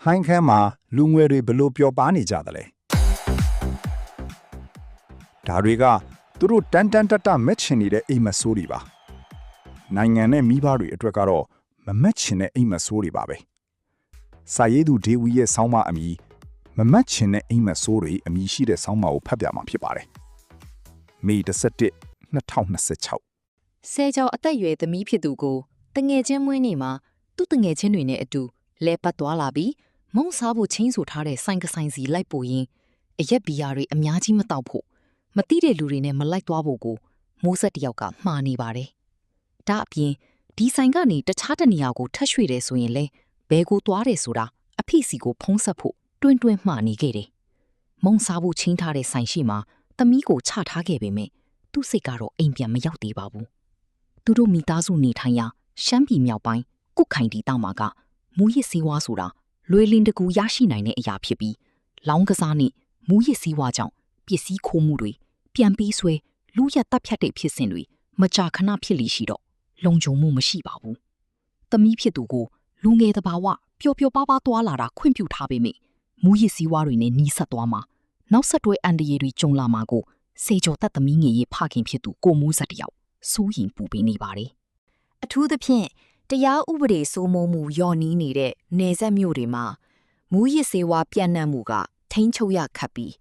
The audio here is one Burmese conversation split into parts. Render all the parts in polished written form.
ဟိုင်းခမ်းမှာလူငွေတွေဘလို့ပျော်ပါနေကြတယ်လဲဒါတွေကသူတို့တန်တန်တတမက်ချင်နေတဲ့အိမ်မဆိုးတွေပါနိုင်ငံနဲ့မိဘတွေအတွက်ကတော့မမက်ချင်တဲ့အိမ်မဆိုးတွေပါပဲစာရေးသူဒေဝီရဲ့ဆောင်းပါအမည်မမက်ချင်တဲ့အိမ်မဆိုးတွေအမည်ရှိတဲ့ဆောင်းပါကိုဖတ်ပြမှာဖြစ်ပါတယ်မေ17 2026ဆဲကြောင်အသက်အရွယ်သမီးဖြစ်သူကိုတငယ်ချင်းမွေးနေမှာသူ့တငယ်ချင်းတွေနဲ့အတူလဲပတ်သွားလာပြီးမုံစားဖို့ချင်းဆိုထားတဲ့ဆိုင်ကဆိုင်စီလိုက်ပို့ရင်းအရက်ဘီယာတွေအများကြီးမတောက်ဖို့မတိတဲ့လူတွေနဲ့မလိုက်သွားဖို့ကိုမိုးဆက်တယောက်ကမှားနေပါတယ်။ဒါအပြင်ဒီဆိုင်ကနေတခြားတနေရာကိုထပ်ရွှေ့တယ်ဆိုရင်လဲဘဲကိုသွားတယ်ဆိုတာအဖိစီကိုဖုံးဆက်ဖို့တွင်းတွင်းမှားနေခဲ့တယ်။မုံစားဖို့ချင်းထားတဲ့ဆိုင်ရှိမှာသမီးကိုချထားခဲ့ပေမဲ့သူ့စိတ်ကတော့အိမ်ပြန်မရောက်သေးပါဘူး။သူတို့မိသားစုနေထိုင်ရာရှမ်းပြည်မြောက်ပိုင်းကုတ်ခိုင်တီတောင်မှာကမူရစ်စည်းဝါးဆိုတာလွေလင်းတကူရရှိနိုင်တဲ့အရာဖြစ်ပြီးလောင်းကစားနဲ့မူရစ်စည်းဝါးကြောင့်ပစ္စည်းခိုးမှုတွေပြန်ပြီးဆွဲလူရက်တပ်ဖြတ်တဲ့ဖြစ်စဉ်တွေမကြာခဏဖြစ်လိရှိတော့လုံခြုံမှုမရှိပါဘူး။သမီးဖြစ်သူကိုလူငယ်တဘာဝပျော်ပျော်ပါးပါးသွားလာတာခွင့်ပြုထားပေမဲ့မူရစ်စည်းဝါးတွေနဲ့နီးစပ်သွားမှာနောက်ဆက်တွဲအန်တရည်တွေကြုံလာမှာကိုစေကျော်သက်သမီးငယ်ရဲ့ဖခင်ဖြစ်သူကိုမိုးဆက်တယောက်စိုးရင်ပူပေးနေပါတယ်။အထူးသဖြင့်တရားဥပဒေစိုးမိုးမှုယော်နီးနေတဲ့နယ်စပ်မြို့တွေမှာမူရစ်စေဝါပြန့်နှံ့မှုကထိန်းချုပ်ရခတ်ပြီး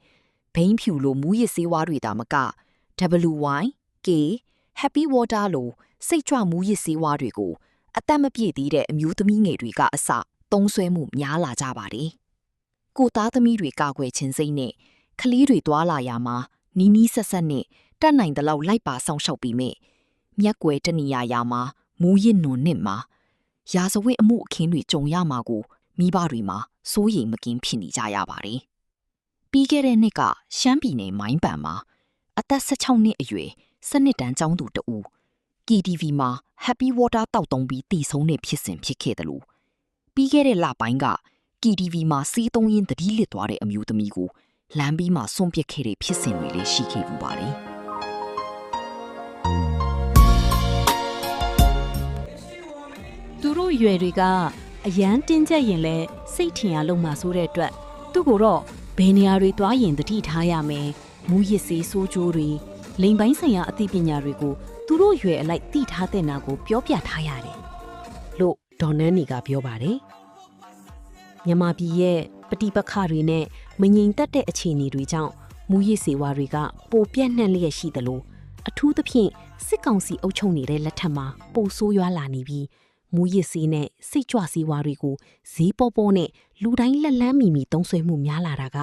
ဘိန်းဖြူလိုမူရစ်စေဝါတွေတာမက WY, K, Happy Water လိုစိတ်ကြွမူရစ်စေဝါတွေကိုအသက်မပြည့်သေးတဲ့အမျိုးသမီးငယ်တွေကအစသုံးဆွဲမှုများလာကြပါတယ်။ကိုသားသမီးတွေကာကွယ်ခြင်းစိတ်နဲ့ကလေးတွေတွာလာရမှာနီးနီးဆက်ဆက်နဲ့တတ်နိုင်တဲ့လောက်လိုက်ပါဆောင်ရှောက်ပြီးမြက်ကွယ်တနေရာမှာမူရစ်နွန်နှစ်မှာရာဇဝတ်အမှုအခင်းတွေကြုံရမှာကိုမိဘတွေမှာစိုးရိမ်မကင်းဖြစ်နေကြရပါတယ်။ပြီးခဲ့တဲ့နှစ်ကရှမ်းပြည်နယ်မိုင်းပန်မှာအသက်16နှစ်အရွယ်စနစ်တန်းကျောင်းသူတဦး KTV မှာ Happy Water တောက်သုံးပြီးတည်ဆုံးတဲ့ဖြစ်စဉ်ဖြစ်ခဲ့တယ်လို့ပြီးခဲ့တဲ့လပိုင်းက KTV မှာစီးသုံးရင်းတတိလစ်သွားတဲ့အမျိုးသမီးကိုလမ်းပြီးမှဆွန့်ပစ်ခဲ့တဲ့ဖြစ်စဉ်တွေလည်းရှိခဲ့ပူပါတယ်။သူတို့ရွယ်တွေကအရန်တင်းကျပ်ရင်လဲစိတ်ထင်ရလုံးမှဆိုတဲ့အတွက်သူ့ကိုတော့ဘယ်နေရာတွေတွားရင်တတိထားရမယ်မူရစ်စေးဆိုးကျိုးတွေလိမ်ပိုင်းဆိုင်ရာအသိပညာတွေကိုသူတို့ရွယ်အလိုက်သိထားတဲ့နာကိုပြောပြထားရတယ်လို့ဒေါ်နန်းနီကပြောပါတယ်မြန်မာပြည်ရဲ့ပဋိပက္ခတွေနဲ့မငြိမ်သက်တဲ့အခြေအနေတွေကြောင့်မူရစ်စေဝါတွေကပိုပြန့်နှံ့လျက်ရှိသလိုအထူးသဖြင့်စစ်ကောင်စီအုပ်ချုပ်နေတဲ့လက်ထက်မှာပိုဆိုးရွားလာနေပြီးမူရစ်စေးနဲ့စိတ်ကြွစေဝါတွေကိုဈေးပေါပေါနဲ့လူတိုင်းလက်လန်းမီမီသုံးဆွဲမှုများလာတာက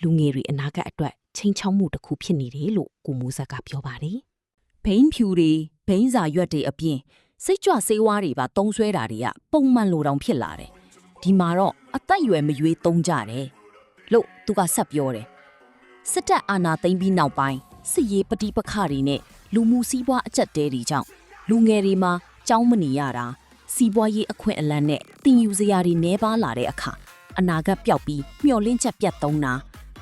လူငယ်တွေအနာဂတ်အတွက်ချိန်ချောက်မှုတစ်ခုဖြစ်နေတယ်လို့ကိုမိုးဆက်ကပြောပါတယ်။ဘိန်းဖြူတွေဘိန်းစာရွက်တွေအပြင်စိတ်ကြွစေဝါတွေပါသုံးဆွဲတာတွေကပုံမှန်လိုတောင်ဖြစ်လာတယ်။ဒီမှာတော့အသက်အရွယ်မရွေးသုံးကြတယ်လို့သူကဆက်ပြောတယ်။စစ်တပ်အာဏာသိမ်းပြီးနောက်ပိုင်းစစ်ရေးပဋိပက္ခတွေနဲ့လူမှုစီးပွားအကျပ်တဲတွေကြောင့်လူငယ်တွေမှာကြောင်းမနေရတာစီးပွားရေးအခွင့်အလမ်းနဲ့တင်ယူစရာတွေနှဲပါလာတဲ့အခါအနာဂတ်ပျောက်ပြီးမျှော်လင့်ချက်ပြတ်သုံးတာ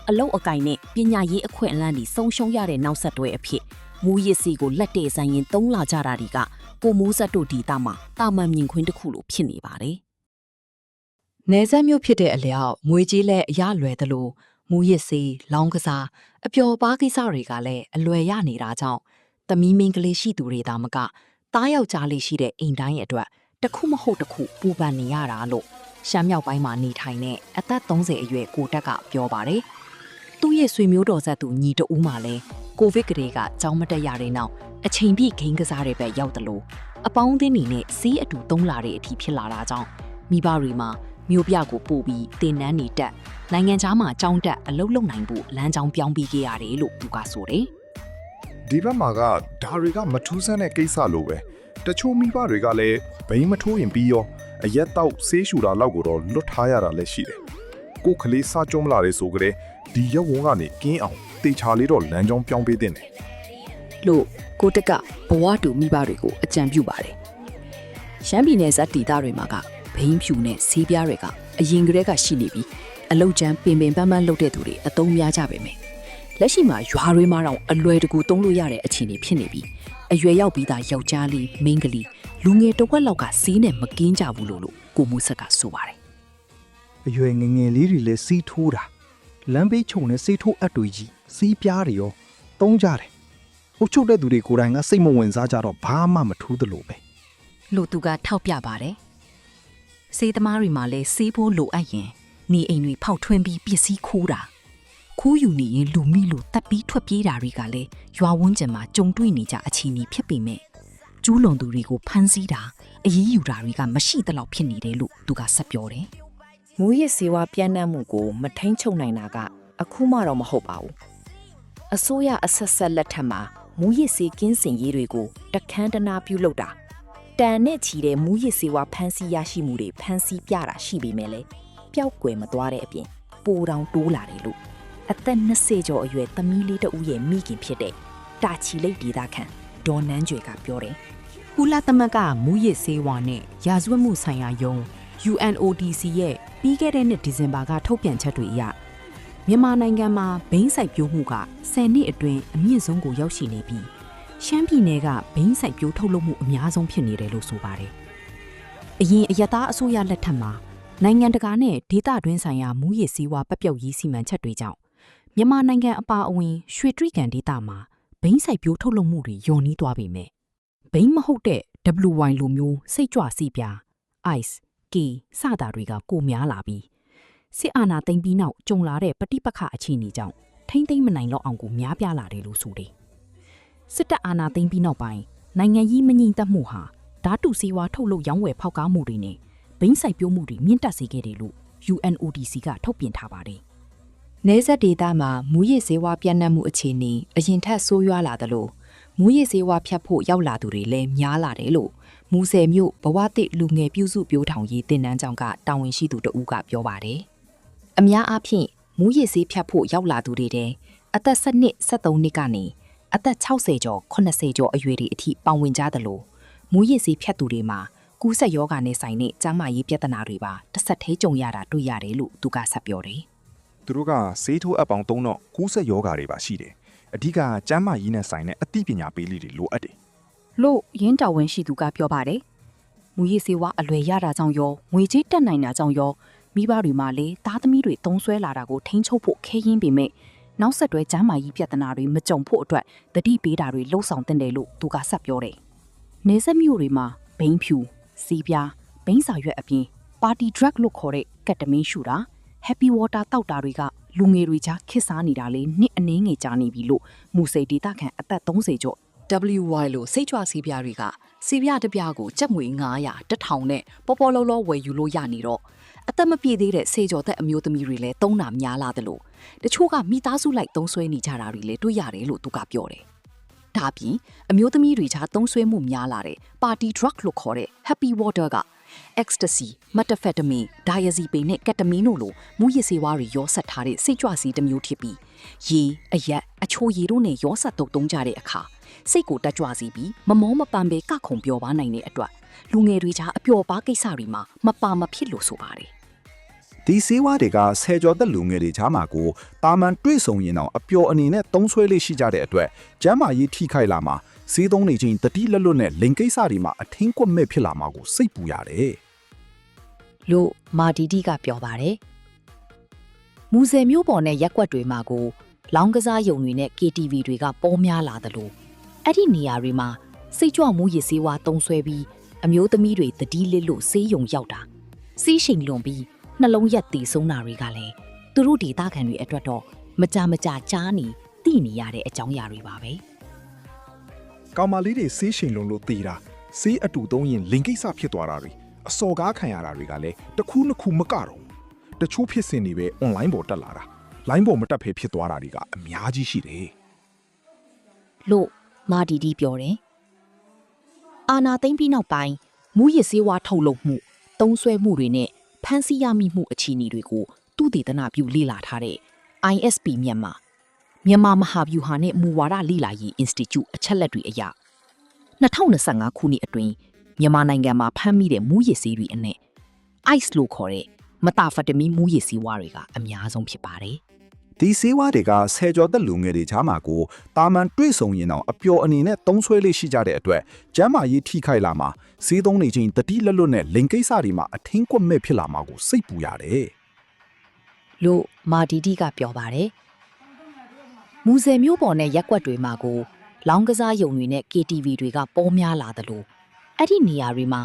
အလုတ်အကင်နဲ့ပညာရေးအခွင့်အလမ်းတွေဆုံးရှုံးရတဲ့နောက်ဆက်တွဲအဖြစ်မူရစ်စီကိုလက်တဲ့ဆိုင်ရင်သုံးလာကြတာတွေကကိုမိုးဆက်တို့ဒီတာမှာတာမန်မြင်ခွင်းတစ်ခုလိုဖြစ်နေပါတယ်။နယ်စပ်မြို့ဖြစ်တဲ့အလျောက်ငွေကြေးလဲအရလွယ်သလိုမူရစ်စီလောင်းကစားအပျော်ပါးကိစ္စတွေကလည်းအလွယ်ရနေတာကြောင့်သမီးမင်းကလေးရှိသူတွေသာမကတားယောက်ျားလေးရှိတဲ့အိမ်တိုင်းအတွက်တစ်ခုမဟုတ်တစ်ခုပူပန်နေရတာလို့ရှမ်းမြောက်ပိုင်းမှာနေထိုင်တဲ့အသက်30အရွယ်ကိုတက်ကပြောပါတယ်။သူ့ရဲ့ဆွေမျိုးတော်ဆက်သူညီတဦးမှလည်းကိုဗစ်ကလေးကကြောင်းမတက်ရတဲ့နောက်အချိန်ပြည့်ဂိမ်းကစားတဲ့ဘက်ရောက်တယ်လို့အပေါင်းအသင်းတွေနဲ့စီးအတူသုံးလာတဲ့အထိဖြစ်လာတာကြောင့်မိဘတွေမှာမျိုးပြကိုပို့ပြီးတင်နန်းနေတက်နိုင်ငံခြားမှာကြောင်းတက်အလုပ်လုပ်နိုင်ဖို့လမ်းကြောင်းပြောင်းပြီးခဲ့ရတယ်လို့သူကဆိုတယ်ဒီဘက်မှာကဒါတွေကမထူးဆန်းတဲ့ကိစ္စလိုပဲတချို့မိဘတွေကလည်းဘိန်းမထိုးရင်ပြီးရောအရက်တောက်ဆေးရှူတာလောက်ကိုတော့လွတ်ထားရတာလည်းရှိတယ်ကိုကလေးစားကြုံလာတဲ့ဆိုကြတဲ့ဒီရက်ဝန်းကနေကင်းအောင်တေချာလေးတော့လမ်းကြောင်းပြောင်းပေးတဲ့တယ်လို့ကိုတက်ကဘဝတူမိဘတွေကိုအကြံပြုပါတယ်ရှမ်းပြည်နယ်ဇက်တီသားတွေမှာကဘိန်းဖြူနဲ့ဆေးပြားတွေကအရင်ကတည်းကရှိနေပြီးအလုတ်ကျန်းပင်ပန်းပန်းလုပ်တဲ့သူတွေအသုံးများကြပါမယ်လက်ရှိမှာရွာတွေမှာတော့အလွယ်တကူသုံးလို့ရတဲ့အခြေအနေဖြစ်နေပြီးအရွယ်ရောက်ပြီးသားယောက်ျားလေးမိန်းကလေးလူငယ်တစ်ဝက်လောက်ကစီးနဲ့မကင်းကြဘူးလို့ကိုမိုးဆက်ကဆိုပါတယ် အရွယ်ငယ်ငယ်လေးတွေလည်းစီးထိုးတာလမ်းဘေးခြုံနဲ့စီးထိုးအပ်တွေကြီးစီးပြားတွေရောသုံးကြတယ်အုတ်ချုပ်တဲ့သူတွေကိုယ်တိုင်ကစိတ်မဝင်စားကြတော့ဘာမှမထူးသလိုပဲ လို့သူကထောက်ပြပါတယ်စေးသမားတွေမှာလည်းစေးဖို့လိုအပ်ရင်နေအိမ်တွေဖောက်ထွင်းပြီးပစ္စည်းခိုးတာခိုးယူနေရင်လူမိလို့တပ်ပြီးထွက်ပြေးတာတွေကလည်းရွာဝန်းကျင်မှာကြုံတွေ့နေကြအခြေအနေဖြစ်ပေမဲ့ကျူးလွန်သူတွေကိုဖမ်းဆီးတာအရေးယူတာတွေကမရှိသလောက်ဖြစ်နေတယ်လို့သူကဆက်ပြောတယ် မူရစ်စေဝါပြန့်နှံ့မှုကိုမထိန်ချုပ်နိုင်တာကအခုမှတော့မဟုတ်ပါဘူးအစိုးရအဆက်ဆက်လက်ထက်မှာမူရစ်စေကင်းစင်ရေးတွေကိုတခန်းတနာပြုလုပ်တာတန်နဲ့ချီတဲ့မူရစ်စေဝါဖမ်းဆီးရရှိမှုတွေဖမ်းဆီးပြတာရှိပေမဲ့လည်းပျောက်ကွယ်မသွားတဲ့အပြင်ပိုတောင်တိုးလာတယ်လို့အသက်20ကျော်အရွယ်သမီးလေးတဦးရဲ့မိခင်ဖြစ်တဲ့တာချီလိတ်ဒေသခံဒေါ်နန်းကျွေကပြောတယ် ကုလသမဂ္ဂမူရစ်ဆေးဝါးနဲ့ရာဇဝတ်မှုဆိုင်ရာယုံ UNODC ရဲ့ပြီးခဲ့တဲ့နှစ်ဒီဇင်ဘာကထုတ်ပြန်ချက်တွေအရမြန်မာနိုင်ငံမှာဘိန်းစိုက်ပျိုးမှုက10နှစ်အတွင်းအမြင့်ဆုံးကိုရောက်ရှိနေပြီးရှမ်းပြည်နယ်ကဘိန်းစိုက်ပျိုးထုတ်လုပ်မှုအများဆုံးဖြစ်နေတယ်လို့ဆိုပါတယ်။အရင်အယက်သားအစိုးရလက်ထက်မှာနိုင်ငံတကာနဲ့ဒေသတွင်းဆိုင်ရာမူရစ်ဆေးဝါးပပျောက်ရေးစီမံချက်တွေကြောင့်မြန်မာနိုင်ငံအပါအဝင်ရွှေတြိဂံဒေသမှာဘိန်းစိုက်ပျိုးထုတ်လုပ်မှုတွေလျော့နှီးသွားပေမဲ့ဘိန်းမဟုတ်တဲ့ WY လိုမျိုးစိတ်ကြွစီးပြား ice K စတာတွေကကိုများလာပြီးစစ်အာဏာသိမ်းပြီးနောက်ကြုံလာတဲ့ပဋိပက္ခအခြေအနေကြောင့်ထိမ့်သိမ်းမနိုင်တော့အောင်ကိုများပြားလာတယ်လို့ဆိုတယ်စစ်တပ်အာဏာသိမ်းပြီးနောက်ပိုင်းနိုင်ငံရေးမငြိမ်သက်မှုဟာဓာတုဆေးဝါးထုတ်လုပ်ရောင်းဝယ်ဖောက်ကားမှုတွေနဲ့ဘိန်းစိုက်ပျိုးမှုတွေမြင့်တက်စေခဲ့တယ်လို့ UNODC ကထုတ်ပြန်ထားပါတယ်နေဆက်ဒေတာမှာမူရစ်စေဝါပြန့်နှံ့မှုအခြေအနေအရင်ထက်ဆိုးရွားလာသလိုမူရစ်စေဝါဖြတ်ဖို့ရောက်လာသူတွေလည်းများလာတယ်လို့မူဆယ်မြို့ဘဝတိလူငယ်ပြုစုပြောထောင်ရေးတင်နန်းကျောင်းကတာဝန်ရှိသူတဦးကပြောပါတယ်။အများအားဖြင့်မူရစ်စေဖြတ်ဖို့ရောက်လာသူတွေတဲ့အသက်7နှစ်73နှစ်ကနေအသက်60ကျော်80ကျော်အရွယ်တွေအထိပါဝင်ကြသလိုမူရစ်စေဖြတ်သူတွေမှာကူးစက်ရောဂါနဲ့ဆိုင်တဲ့ကျန်းမာရေးပြဿနာတွေပါတစ်ဆက်သေးကြုံရတာတွေ့ရတယ်လို့သူကဆက်ပြောတယ်။သူတို့ကဆေးထိုးအပ်ပေါင်း3တော့ကူးစက်ရောဂါတွေပါရှိတယ်။အဓိကကျန်းမာရေးနဲ့ဆိုင်တဲ့အသိပညာပေးလေးတွေလိုအပ်တယ်လို့ရင်းတော်ဝင်ရှိသူကပြောပါတယ်။မူရစ်ဆေးဝါးအလွယ်ရတာကြောင့်ရောငွေကြေးတက်နိုင်တာကြောင့်ရောမိဘတွေမှာလည်းသားသမီးတွေသုံးဆွဲလာတာကိုထိန်းချုပ်ဖို့ခဲယဉ်းပေမဲ့နောက်ဆက်တွဲကျန်းမာရေးပြဿနာတွေမကြုံဖို့အတွက်တတိပေးတာတွေလှုံ့ဆော်တင်တယ်လို့သူကဆက်ပြောတယ်။နေဆက်မျိုးတွေမှာဘိန်းဖြူစီးပြားဘိန်းစာရွက်အပြင်ပါတီ drug လို့ခေါ်တဲ့ကက်တမင်းရှူတာ happy water တောက်တာတွေကလူငယ်တွေကြားခစ်စားနေတာလေနှစ်အနည်းငယ်ကြာနေပြီလို့မူစိတ်ဒေသခံအသက်30ကျော်WY လို့စိတ်ကြွစီးပြားတွေကစီးပြားတစ်ပြားကိုကျပ်ငွေ900 1000နဲ့ပေါ်ပေါ်လောလောဝယ်ယူလို့ရနေတော့အသက်မပြည့်သေးတဲ့စေကျော်သက်အမျိုးသမီးတွေလည်းသုံးတာများလာတယ်လို့တချို့ကမိသားစုလိုက်သုံးဆွဲနေကြတာတွေလည်းတွေ့ရတယ်လို့သူကပြောတယ်။ဒါပြင်အမျိုးသမီးတွေကြားသုံးဆွဲမှုများလာတဲ့ party drug လို့ခေါ်တဲ့ happy water က ecstasy, methamphetamine, diazepam နဲ့ ketamine တို့လိုမူရစ်ဆေးဝါးတွေရောစပ်ထားတဲ့စိတ်ကြွဆေးတစ်မျိုးဖြစ်ပြီးရေအရက်အချိုရည်တို့နဲ့ရောစပ်တုပ်သုံးကြတဲ့အခါစိတ်ကိုတက်ကြွစေပြီးမမောမပန်ပဲကခုံပျော်ပါနိုင်တဲ့အတွက်လူငယ်တွေကြားအပျော်ပါကိစ္စတွေမှာမပါမဖြစ်လို့ဆိုပါတယ်။ဒီဆေးဝါးတွေကဆယ်ကျော်သက်လူငယ်တွေကြားမှာကိုတာမန်တွေ့ဆုံရင်တော့အပျော်အနေနဲ့သုံးဆွဲလေးရှိကြတဲ့အတွက်ကျန်းမာရေးထိခိုက်လာမှာဆေးသုံးနေချင်းတတိလက်လွတ်နဲ့လိန်ကိစ္စတွေမှာအထင်းကွက်မဲ့ဖြစ်လာမှာကိုစိတ်ပူရတယ်လို့မာဒီတီကပြောပါတယ်။မူဆယ်မျိုးပေါ်နဲ့ရက်ကွက်တွေမှာကိုလောင်းကစားယုံတွေနဲ့ KTV တွေကပေါများလာသလိုအဲ့ဒီနေရာတွေမှာစိတ်ကြွမှုရည်ဆေးဝါးသုံးဆွဲပြီးအမျိုးသမီးတွေတတိလစ်လို့ဆေးရုံရောက်တာစီးရှိန်လွန်ပြီးနှလုံးရက်တည်ဆုံးတာတွေကလည်းသူတို့ဒေသခံတွေအတွက်တော့မကြကြားနေသိနေရတဲ့အကြောင်းအရာတွေပါပဲ။ကောင်မလေးတွေဆေးရှိန်လွန်လို့တည်တာဆေးအတူသုံးရင်လိန်ကိစ္စဖြစ်သွားတာတွေအစော်ကားခံရတာတွေကလည်းတစ်ခုနှစ်ခုမကတော့တချို့ဖြစ်စဉ်တွေပဲ online ပေါ်တက်လာတာလိုင်းပေါ်မတက်ဖဲဖြစ်သွားတာတွေကအများကြီးရှိတယ်လို့မာဒီတီပြောတယ်အာနာသိမ့်ပြီးနောက်ပိုင်းမူရစ်ဆေးဝါးထုတ်လုပ်မှုသုံးဆွဲမှုတွေနဲ့ဖမ်းဆီးရမိမှုအခြေအနေတွေကိုသူတည်တနာပြုလေ့လာထားတဲ့ ISP မြန်မာမဟာဗျူဟာနဲ့မူဝါဒလေ့လာရေး Institute အချက်လက်တွေအရ2025ခုနှစ်အတွင်းမြန်မာနိုင်ငံမှာဖမ်းမိတဲ့မူရစ်ဆေးတွေအနက် ICE လို့ခေါ်တဲ့မတာဖက်တမင်းမူရစ်ဆေးဝါးတွေကအများဆုံးဖြစ်ပါတယ်။ဒီဆေးဝါးတွေကဆယ်ကျော်သက်လူငယ်တွေကြားမှာကိုတာမန်တွေ့ဆုံရင်တော့အပျော်အနေနဲ့သုံးဆွဲလေးရှိကြတဲ့အတွက်ကျန်းမာရေးထိခိုက်လာမှာဆေးသုံးနေချင်းတတိလက်လွတ်နဲ့လိန်ကိစ္စတွေမှာအထင်းကွက်မဲ့ဖြစ်လာမှာကိုစိတ်ပူရတယ် လို့မာဒီဒီကပြောပါတယ်။မူဆယ်မျိုးပေါ်နဲ့ရက်ကွက်တွေမှာကိုလောင်းကစားယုံတွေနဲ့ KTV တွေကပေါ်များလာသလိုအဲ့ဒီနေရာတွေမှာ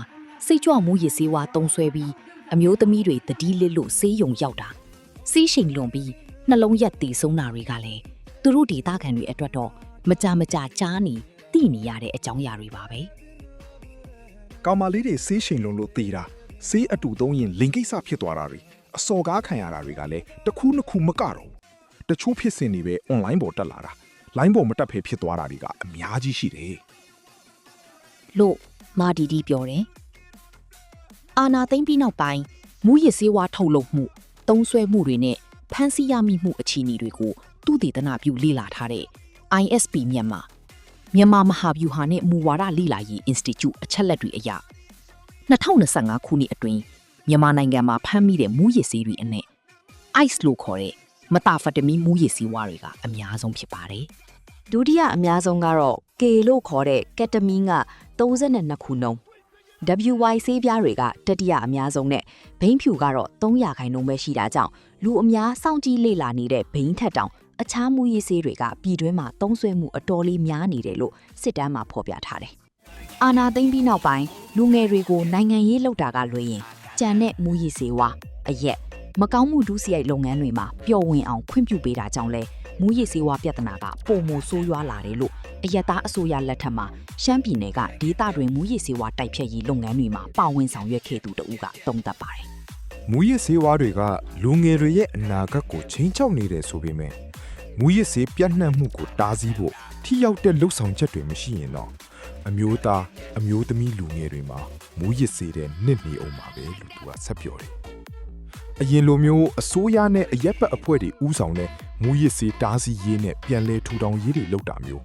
စိတ်ကြွမှုရည်စည်းဝါတုံးဆွဲပြီးအမျိုးသမီးတွေတတိလစ်လို့ဆေးရုံရောက်တာစီးရှိန်လွန်ပြီးနှလုံးရက်တည်ဆုံးတာတွေကလည်းသူတို့ဒေသခံတွေအတွက်တော့မကြကြားနေသိနေရတဲ့အကြောင်းအရာတွေပါပဲ ကောင်မလေးတွေဆေးရှိန်လုံးလို့သေတာဆေးအတူသုံးရင်လင်ကိစ္စဖြစ်သွားတာတွေအစော်ကားခံရတာတွေကလည်းတစ်ခုနှစ်ခုမကတော့တချို့ဖြစ်စဉ်တွေပဲ online ပေါ်တက်လာတာ line ပေါ်မတက်ဖဲဖြစ်သွားတာတွေကအများကြီးရှိတယ် လို့မာဒီဒီပြောတယ်အာနာသိမ့်ပြီးနောက်ပိုင်းမူရစ်ဆေးဝါးထုတ်လုပ်မှုတုံးဆွဲမှုတွေနဲ့ဖမ်းဆီးရမိမှုအခြေအနေတွေကိုသူတည်တနာပြုလေ့လာထားတဲ့ ISP မြန်မာမဟာဗျူဟာနဲ့မူဝါဒလေ့လာရေး Institute အချက်လက်တွေအရ2025ခုနှစ်အတွင်းမြန်မာနိုင်ငံမှာဖမ်းမိတဲ့မူရစ်ဆေးတွေအနက် ICE လို့ခေါ်တဲ့မတာဖက်တမီမူရစ်ဆေးဝါးတွေကအများဆုံးဖြစ်ပါတယ်။ဒုတိယအများဆုံးကတော့ K လို့ခေါ်တဲ့ကက်တမင်းက32ခုနှုန်း WY ဆေးပြားတွေကတတိယအများဆုံးနဲ့ဘိန်းဖြူကတော့3%ပဲရှိတာကြောင့်လူအများစောင့်ကြည့်လေ့လာနေတဲ့ဘိန်းထက်တောင်အခြားမူရစ်ဆေးတွေကပြည်တွင်းမှာသုံးစွဲမှုအတော်လေးများနေတယ်လို့စစ်တမ်းမှာဖော်ပြထားတယ်။အာနာသိမ့်ပြီးနောက်ပိုင်းလူငယ်တွေကိုနိုင်ငံရေးလှုပ်တာကလွှဲရင်ကြံတဲ့မူရစ်ဆေးဝါးအရက်မကောင်းမှုဒုစရိုက်လုပ်ငန်းတွေမှာပျော်ဝင်အောင်ခွင့်ပြုပေးတာကြောင့်လဲမူရစ်ဆေးဝါးပြဿနာကပုံမဆိုးရွားလာတယ်လို့အရက်သားအစိုးရလက်ထက်မှာရှမ်းပြည်နယ်ကဒေသတွင်မူရစ်ဆေးဝါးတိုက်ဖျက်ရေးလုပ်ငန်းတွေမှာပါဝင်ဆောင်ရွက်ခဲ့သူတဦးကသုံးသပ်ပါတယ်။ မူရစ်ဆေးဝါးတွေကလူငယ်တွေရဲ့အနာဂတ်ကိုချိန်ချောက်နေတယ်ဆိုပေမဲ့မူရစ်ဆေးပြန့်နှံ့မှုကိုတားဆီးဖို့ထိရောက်တဲ့လှုပ်ဆောင်ချက်တွေမရှိရင်တော့အမျိုးသားအမျိုးသမီးလူငယ်တွေမှာမူရစ်ဆေးတဲ့နစ်နေအောင်ပါပဲလို့သူကဆက်ပြောတယ်။အရင်လိုမျိုးအစိုးရနဲ့အရက်ပတ်အဖွဲ့တွေဥဆောင်တဲ့မူရစ်ဆေးတားဆီးရေးနဲ့ပြန်လဲထူထောင်ရေးတွေလုပ်တာမျိုး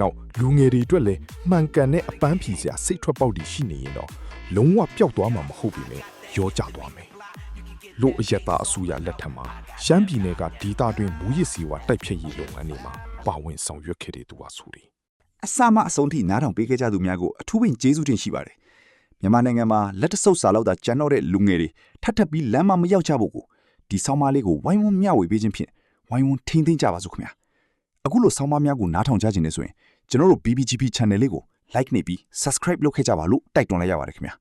နောက်လူငယ်တွေအတွက်လည်းမှန်ကန်တဲ့အပန်းဖြေစရာစိတ်ထွက်ပေါက်တွေရှိနေရင်တော့လုံးဝပျောက်သွားမှာမဟုတ်ပေမဲ့ရောကျသွားမယ်။လို့အရက်သားအစိုးရလက်ထက်မှာရှမ်းပြည်နယ်ကဒေသတွင်းမူရစ်ဆေးဝါးတိုက်ဖျက်ရေးလုပ်ငန်းတွေမှာပါဝင်ဆောင်ရွက်ခဲ့တဲ့သူကဆိုတယ် အစမအဆုံးထိနားထောင်ပေးခဲ့ကြသူများကိုအထူးပင်ကျေးဇူးတင်ရှိပါတယ်မြန်မာနိုင်ငံမှာလက်တဆုပ်စာလောက်သာကျန်တော့တဲ့လူငယ်တွေထပ်ပြီးလမ်းမမရောက်ကြဖို့ကိုဒီဆောင်းပါးလေးကိုဝိုင်းဝန်းမျှဝေပေးခြင်းဖြင့်ဝိုင်းဝန်းထိန်းသိမ်းကြပါစို့ခင်ဗျာအခုလိုဆောင်းပါးများကိုနားထောင်ကြခြင်းနဲ့ဆိုရင်ကျွန်တော်တို့ BBGP channel လေးကို like နေပြီး subscribe လုပ်ခဲ့ကြပါလို့တိုက်တွန်းလိုက်ရပါတယ်ခင်ဗျာ